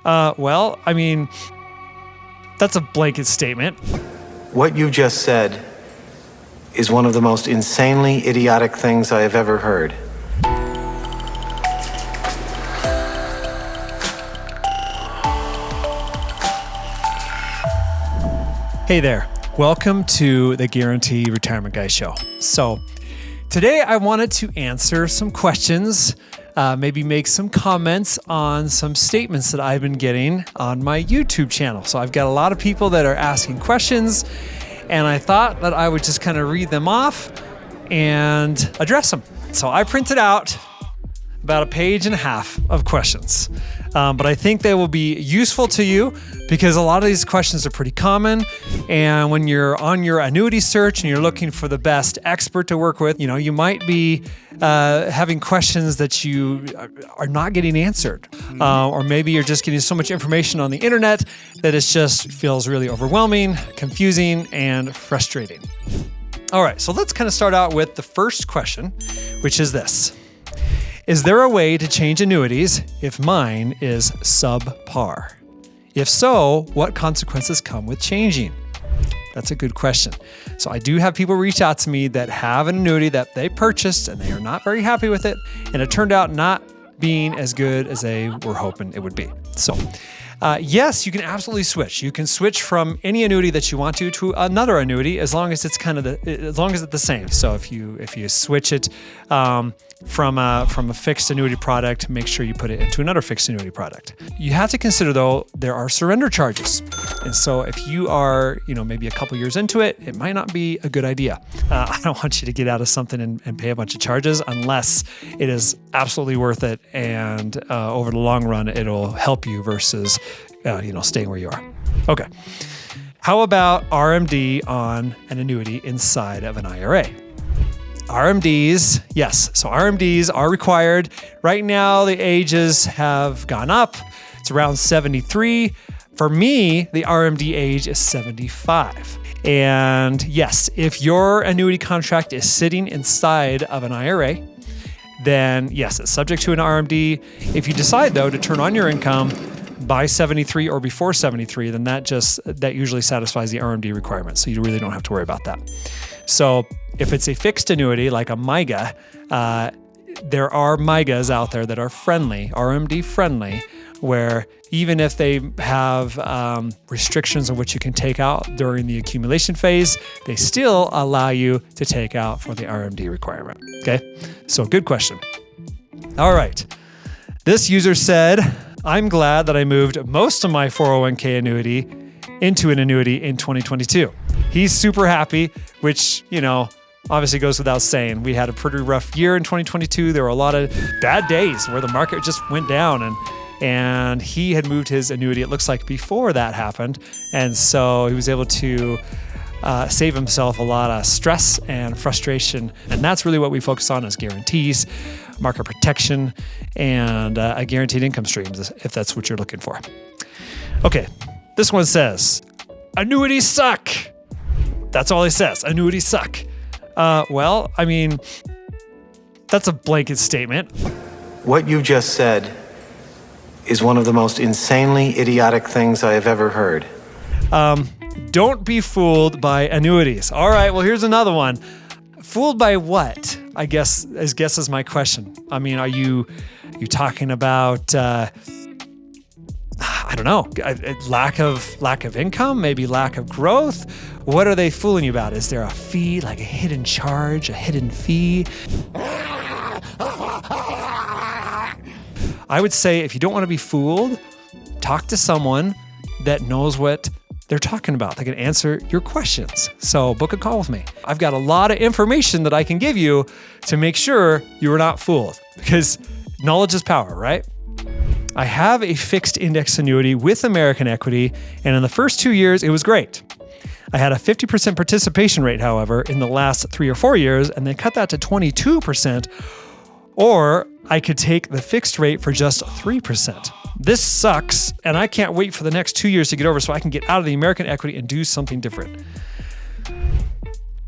Well, I mean, that's a blanket statement. What you just said is one of the most insanely idiotic things I have ever heard. Hey there. Welcome to the Guarantee Retirement Guy Show. So today I wanted to answer some questions, maybe make some comments on some statements that I've been getting on my YouTube channel. So I've got a lot of people that are asking questions, and I thought that I would just kind of read them off and address them. So I printed out about a page and a half of questions, but I think they will be useful to you because a lot of these questions are pretty common. And when you're on your annuity search and you're looking for the best expert to work with, you might be having questions that you are not getting answered. Or maybe you're just getting so much information on the internet that it just feels really overwhelming, confusing, and frustrating. All right, so let's kind of start out with the first question, which is this. Is there a way to change annuities if mine is subpar? If so, what consequences come with changing? That's a good question. So I do have people reach out to me that have an annuity that they purchased and they are not very happy with it, and it turned out not being as good as they were hoping it would be. So yes, you can absolutely switch. You can switch from any annuity that you want to another annuity as long as it's the same. So if you switch it from a fixed annuity product, make sure you put it into another fixed annuity product. You have to consider though, there are surrender charges. And so if you are, maybe a couple years into it, it might not be a good idea. I don't want you to get out of something and pay a bunch of charges unless it is absolutely worth it. And over the long run, it'll help you versus, staying where you are. Okay. How about RMD on an annuity inside of an IRA? RMDs, yes. So RMDs are required. Right now, the ages have gone up. It's around 73. For me, the RMD age is 75. And yes, if your annuity contract is sitting inside of an IRA, then yes, it's subject to an RMD. If you decide though to turn on your income by 73 or before 73, then that usually satisfies the RMD requirement. So you really don't have to worry about that. So if it's a fixed annuity like a MIGA, there are MIGAs out there that are friendly, RMD friendly, where even if they have restrictions on what you can take out during the accumulation phase, they still allow you to take out for the RMD requirement. Okay, so good question. All right, this user said, I'm glad that I moved most of my 401k annuity into an annuity in 2022. He's super happy, which, obviously goes without saying. We had a pretty rough year in 2022. There were a lot of bad days where the market just went down, and he had moved his annuity, it looks like, before that happened. And so he was able to save himself a lot of stress and frustration. And that's really what we focus on, is guarantees, market protection, and a guaranteed income stream, if that's what you're looking for. Okay, this one says, annuities suck. That's all he says, annuities suck. Well, I mean, that's a blanket statement. What you just said is one of the most insanely idiotic things I have ever heard. Don't be fooled by annuities. All right, well, here's another one. Fooled by what? I guess is my question. I mean, are you talking about, I don't know, lack of income, maybe lack of growth? What are they fooling you about? Is there a fee, like a hidden charge, a hidden fee? I would say if you don't want to be fooled, talk to someone that knows what they're talking about. They can answer your questions. So book a call with me. I've got a lot of information that I can give you to make sure you are not fooled, because knowledge is power, right? I have a fixed index annuity with American Equity, and in the first 2 years, it was great. I had a 50% participation rate, however, in the last 3 or 4 years, and they cut that to 22%, or I could take the fixed rate for just 3%. This sucks, and I can't wait for the next 2 years to get over so I can get out of the American Equity and do something different.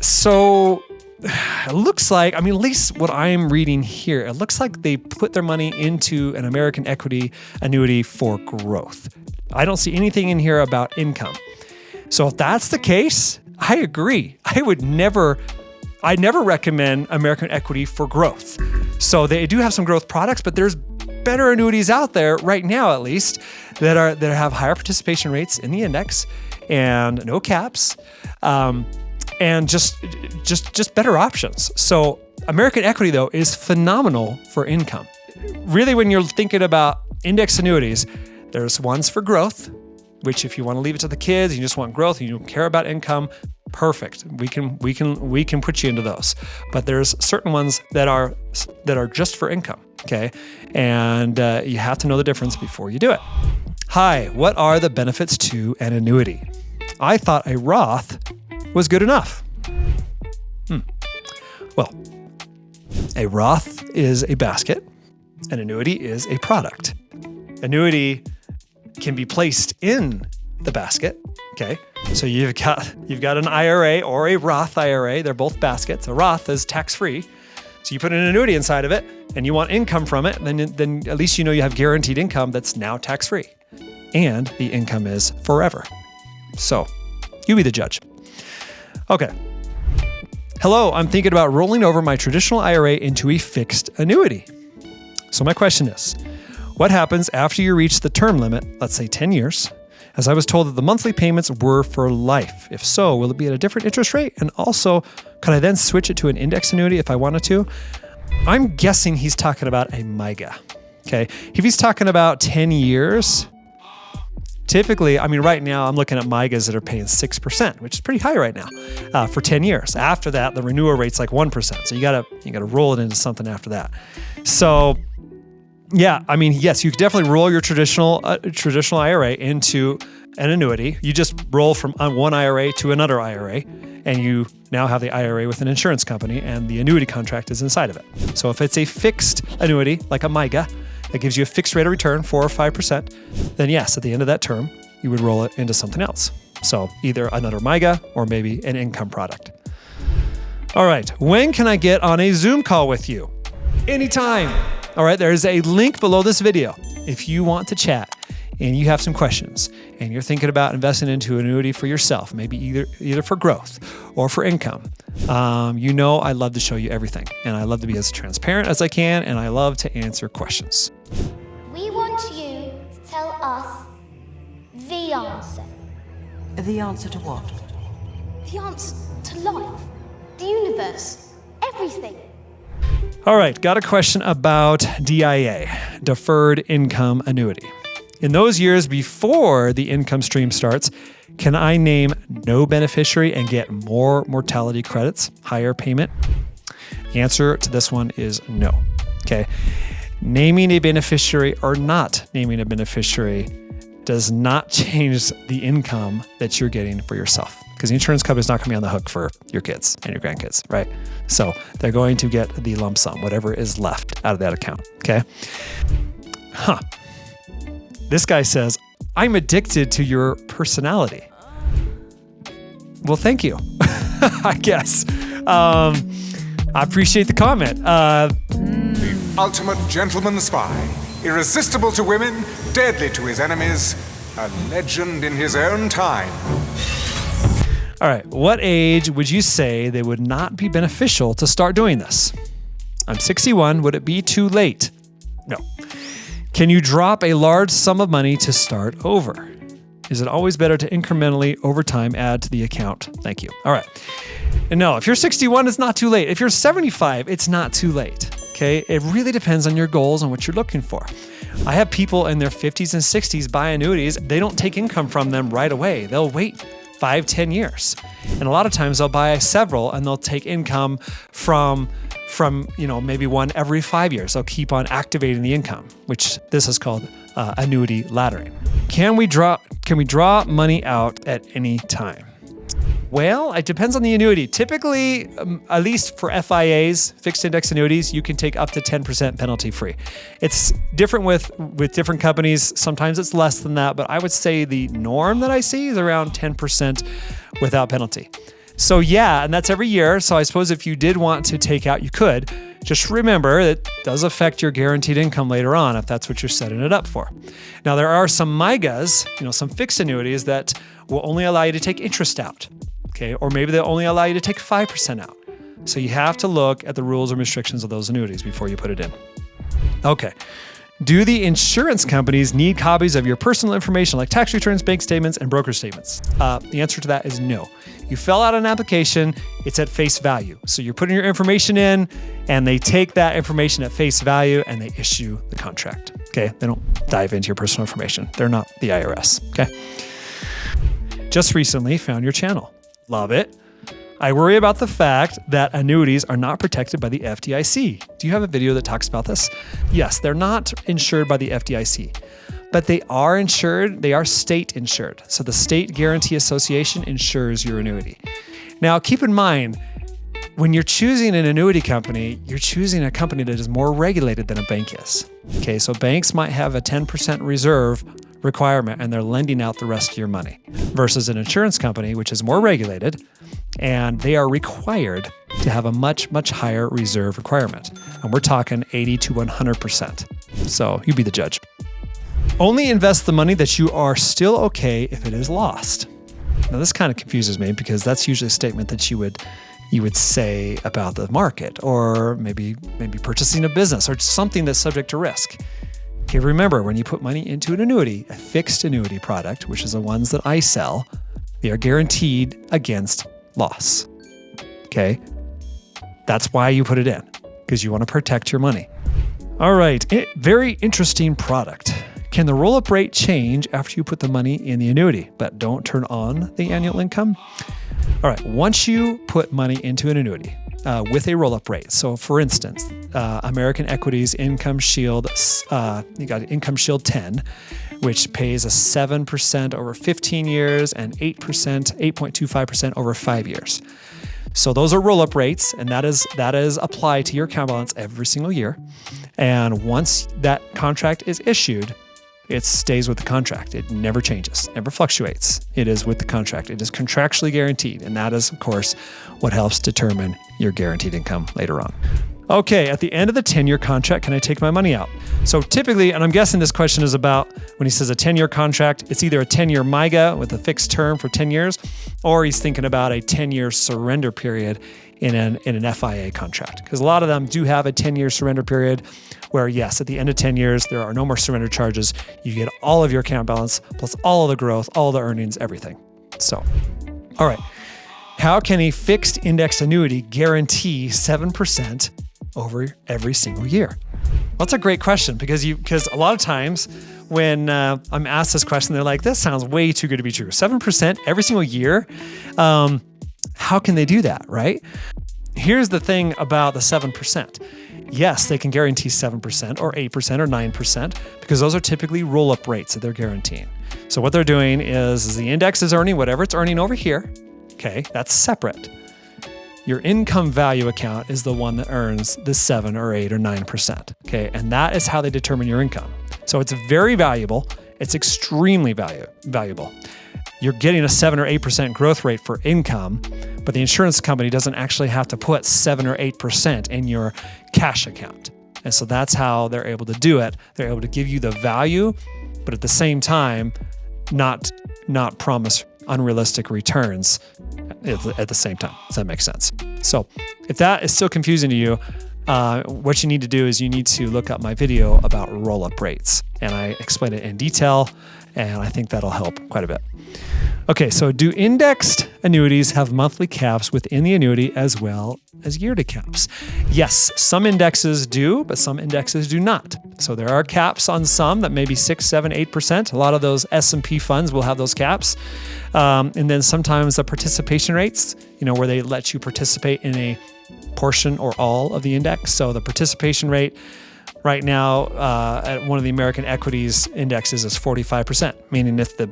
So it looks like, at least what I'm reading here, it looks like they put their money into an American equity annuity for growth. I don't see anything in here about income. So if that's the case, I agree. I never recommend American equity for growth. So they do have some growth products, but there's better annuities out there right now, at least, that have higher participation rates in the index and no caps. And just better options. So American equity, though, is phenomenal for income. Really, when you're thinking about index annuities, there's ones for growth, which if you want to leave it to the kids, you just want growth, and you don't care about income, perfect. We can put you into those. But there's certain ones that are just for income, okay? And you have to know the difference before you do it. Hi, what are the benefits to an annuity? I thought a Roth was good enough. Well, a Roth is a basket. An annuity is a product. Annuity can be placed in the basket. Okay, so you've got an IRA or a Roth IRA. They're both baskets. A Roth is tax-free, so you put an annuity inside of it, and you want income from it. Then at least you have guaranteed income that's now tax-free, and the income is forever. So you be the judge. Okay. Hello, I'm thinking about rolling over my traditional IRA into a fixed annuity. So my question is, what happens after you reach the term limit, let's say 10 years, as I was told that the monthly payments were for life? If so, will it be at a different interest rate? And also, could I then switch it to an index annuity if I wanted to? I'm guessing he's talking about a MYGA. Okay. If he's talking about 10 years, typically, right now I'm looking at MYGAs that are paying 6%, which is pretty high right now for 10 years. After that, the renewal rate's like 1%. So you gotta roll it into something after that. So yeah, yes, you could definitely roll your traditional IRA into an annuity. You just roll from one IRA to another IRA, and you now have the IRA with an insurance company, and the annuity contract is inside of it. So if it's a fixed annuity, like a MYGA, that gives you a fixed rate of return, 4 or 5%, then yes, at the end of that term, you would roll it into something else. So either another MYGA or maybe an income product. All right, when can I get on a Zoom call with you? Anytime. All right, there's a link below this video. If you want to chat and you have some questions and you're thinking about investing into an annuity for yourself, maybe either for growth or for income, I love to show you everything. And I love to be as transparent as I can, and I love to answer questions. We want you to tell us the answer. The answer to what? The answer to life, the universe, everything. All right, got a question about DIA, Deferred Income Annuity. In those years before the income stream starts, can I name no beneficiary and get more mortality credits, higher payment? The answer to this one is no. Okay. Naming a beneficiary or not naming a beneficiary does not change the income that you're getting for yourself, because the insurance company is not going to be on the hook for your kids and your grandkids, right? So they're going to get the lump sum, whatever is left out of that account, okay? This guy says, I'm addicted to your personality. Well, thank you, I guess. I appreciate the comment. The ultimate gentleman spy, irresistible to women, deadly to his enemies, a legend in his own time. All right, what age would you say they would not be beneficial to start doing this? I'm 61. Would it be too late? No. Can you drop a large sum of money to start over? Is it always better to incrementally over time add to the account? Thank you. All right. And no, if you're 61, it's not too late. If you're 75, it's not too late. Okay. It really depends on your goals and what you're looking for. I have people in their 50s and 60s buy annuities. They don't take income from them right away. They'll wait 5-10 years. And a lot of times they'll buy several and they'll take income from maybe one every 5 years. They'll keep on activating the income, which this is called annuity laddering. Can we draw money out at any time? Well, it depends on the annuity. Typically, at least for FIAs, fixed index annuities, you can take up to 10% penalty free. It's different with different companies. Sometimes it's less than that, but I would say the norm that I see is around 10% without penalty. So yeah, and that's every year. So I suppose if you did want to take out, you could. Just remember it does affect your guaranteed income later on if that's what you're setting it up for. Now there are some MYGAs, some fixed annuities that will only allow you to take interest out. Okay, or maybe they'll only allow you to take 5% out. So you have to look at the rules and restrictions of those annuities before you put it in. Okay. Do the insurance companies need copies of your personal information like tax returns, bank statements, and broker statements? The answer to that is no. You fill out an application, it's at face value. So you're putting your information in and they take that information at face value and they issue the contract. Okay. They don't dive into your personal information. They're not the IRS. Okay. Just recently found your channel. Love it. I worry about the fact that annuities are not protected by the FDIC. Do you have a video that talks about this? Yes, they're not insured by the FDIC, but they are insured. They are state insured. So the State Guarantee Association insures your annuity. Now, keep in mind, when you're choosing an annuity company, you're choosing a company that is more regulated than a bank is. Okay, so banks might have a 10% reserve requirement and they're lending out the rest of your money versus an insurance company, which is more regulated and they are required to have a much, much higher reserve requirement. And we're talking 80 to 100%. So you be the judge. Only invest the money that you are still okay if it is lost. Now this kind of confuses me because that's usually a statement that you would say about the market or maybe purchasing a business or something that's subject to risk. Okay, remember, when you put money into an annuity, a fixed annuity product, which is the ones that I sell, they are guaranteed against loss. Okay? That's why you put it in, because you want to protect your money. All right, very interesting product. Can the roll-up rate change after you put the money in the annuity, but don't turn on the annual income? All right, once you put money into an annuity, with a roll-up rate. So for instance, American Equities Income Shield, you got Income Shield 10, which pays a 7% over 15 years and 8.25% over 5 years. So those are roll-up rates, and that is applied to your account balance every single year. And once that contract is issued, it stays with the contract. It never changes, never fluctuates. It is with the contract. It is contractually guaranteed. And that is, of course, what helps determine your guaranteed income later on. Okay, at the end of the 10-year contract, can I take my money out? So typically, and I'm guessing this question is about when he says a 10-year contract, it's either a 10-year MYGA with a fixed term for 10 years, or he's thinking about a 10-year surrender period in an FIA contract. Because a lot of them do have a 10-year surrender period where, yes, at the end of 10 years, there are no more surrender charges. You get all of your account balance, plus all of the growth, all of the earnings, everything. So, all right. How can a fixed index annuity guarantee 7% over every single year? Well, that's a great question because a lot of times when I'm asked this question, they're like, this sounds way too good to be true. 7% every single year. How can they do that, right? Here's the thing about the 7%. Yes, they can guarantee 7% or 8% or 9% because those are typically roll-up rates that they're guaranteeing. So what they're doing is the index is earning whatever it's earning over here. Okay, that's separate. Your income value account is the one that earns the 7 or 8 or 9%. Okay, and that is how they determine your income. So it's very valuable. It's extremely valuable. You're getting a 7 or 8% growth rate for income, but the insurance company doesn't actually have to put 7 or 8% in your cash account. And so that's how they're able to do it. They're able to give you the value, but at the same time, not promise unrealistic returns at the same time. Does that make sense? So if that is still confusing to you, what you need to do is you need to look up my video about roll-up rates. And I explain it in detail, and I think that'll help quite a bit. Okay, so do indexed annuities have monthly caps within the annuity as well as yearly caps? Yes, some indexes do, but some indexes do not. So there are caps on some that may be 6, 7, 8%. A lot of those S&P funds will have those caps. And then sometimes the participation rates, where they let you participate in a portion or all of the index. So the participation rate right now at one of the American Equities indexes is 45%, meaning if the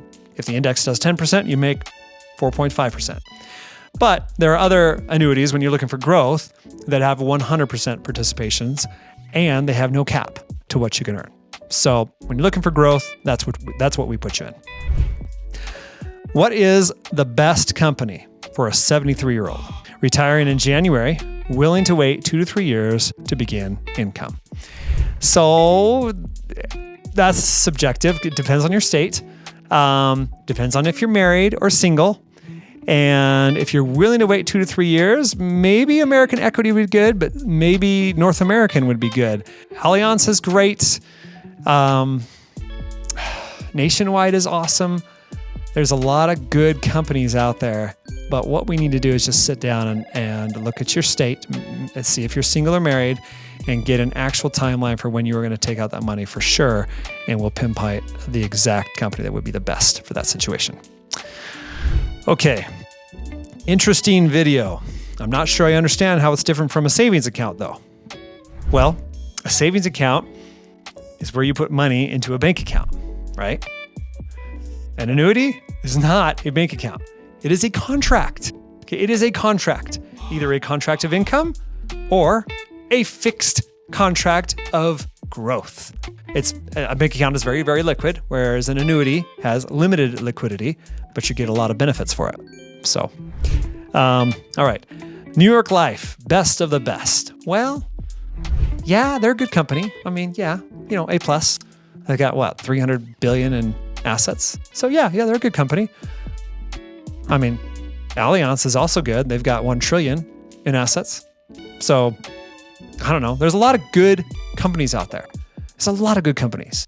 index does 10%, you make 4.5%. But there are other annuities when you're looking for growth that have 100% participations and they have no cap to what you can earn. So when you're looking for growth, that's what we put you in. What is the best company for a 73-year-old, retiring in January, willing to wait 2 to 3 years to begin income. So that's subjective. It depends on your state. Depends on if you're married or single. And if you're willing to wait 2 to 3 years, maybe American Equity would be good, but maybe North American would be good. Allianz is great. Nationwide is awesome. There's a lot of good companies out there, but what we need to do is just sit down and look at your state and see if you're single or married and get an actual timeline for when you are going to take out that money for sure. And we'll pinpoint the exact company that would be the best for that situation. Okay, interesting video. I'm not sure I understand how it's different from a savings account though. Well, a savings account is where you put money into a bank account, right? An annuity is not a bank account. It is a contract. Okay, it is a contract, either a contract of income or a fixed contract of growth. A bank account is very, very liquid, whereas an annuity has limited liquidity, but you get a lot of benefits for it. So, all right. New York Life, best of the best. Well, yeah, they're a good company. I mean, yeah, A+. They got what, 300 billion in assets. So yeah, they're a good company. I mean, Allianz is also good. They've got 1 trillion in assets. So I don't know. There's a lot of good companies out there. There's a lot of good companies.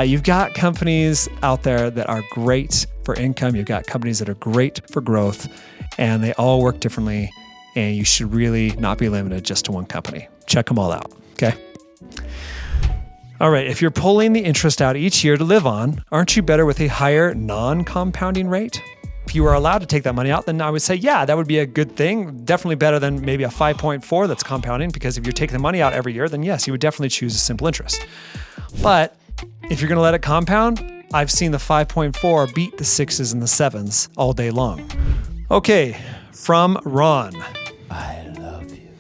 You've got companies out there that are great for income. You've got companies that are great for growth, and they all work differently. And you should really not be limited just to one company. Check them all out. Okay. All right. If you're pulling the interest out each year to live on, aren't you better with a higher non-compounding rate? If you were allowed to take that money out, then I would say, yeah, that would be a good thing. Definitely better than maybe a 5.4 that's compounding, because if you're taking the money out every year, then yes, you would definitely choose a simple interest. But if you're going to let it compound, I've seen the 5.4 beat the 6s and the 7s all day long. Okay, from Ron. I love you.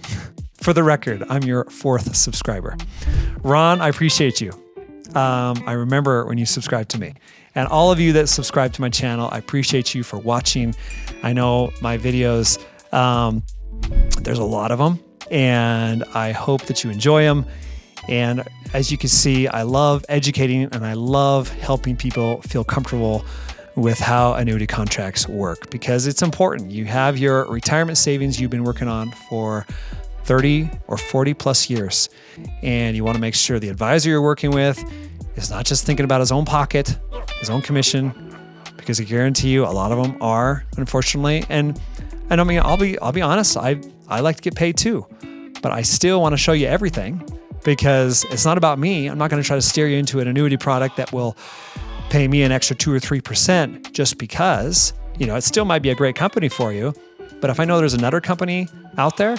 For the record, I'm your 4th subscriber. Ron, I appreciate you. I remember when you subscribed to me. And all of you that subscribe to my channel, I appreciate you for watching. I know my videos, there's a lot of them, and I hope that you enjoy them. And as you can see, I love educating and I love helping people feel comfortable with how annuity contracts work, because it's important. You have your retirement savings you've been working on for 30 or 40 plus years, and you want to make sure the advisor you're working with is not just thinking about his own pocket, his own commission, because I guarantee you a lot of them are, unfortunately. And I mean, I'll be honest, I like to get paid too, but I still want to show you everything, because it's not about me. I'm not going to try to steer you into an annuity product that will pay me an extra 2 or 3% just because, it still might be a great company for you. But if I know there's another company out there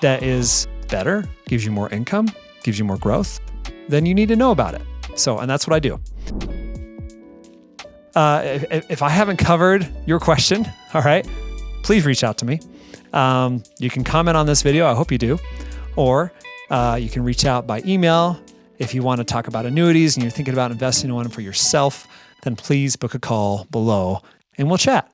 that is better, gives you more income, gives you more growth, then you need to know about it. So, and that's what I do. If I haven't covered your question, all right, please reach out to me. You can comment on this video. I hope you do. Or you can reach out by email. If you want to talk about annuities and you're thinking about investing in one for yourself, then please book a call below and we'll chat.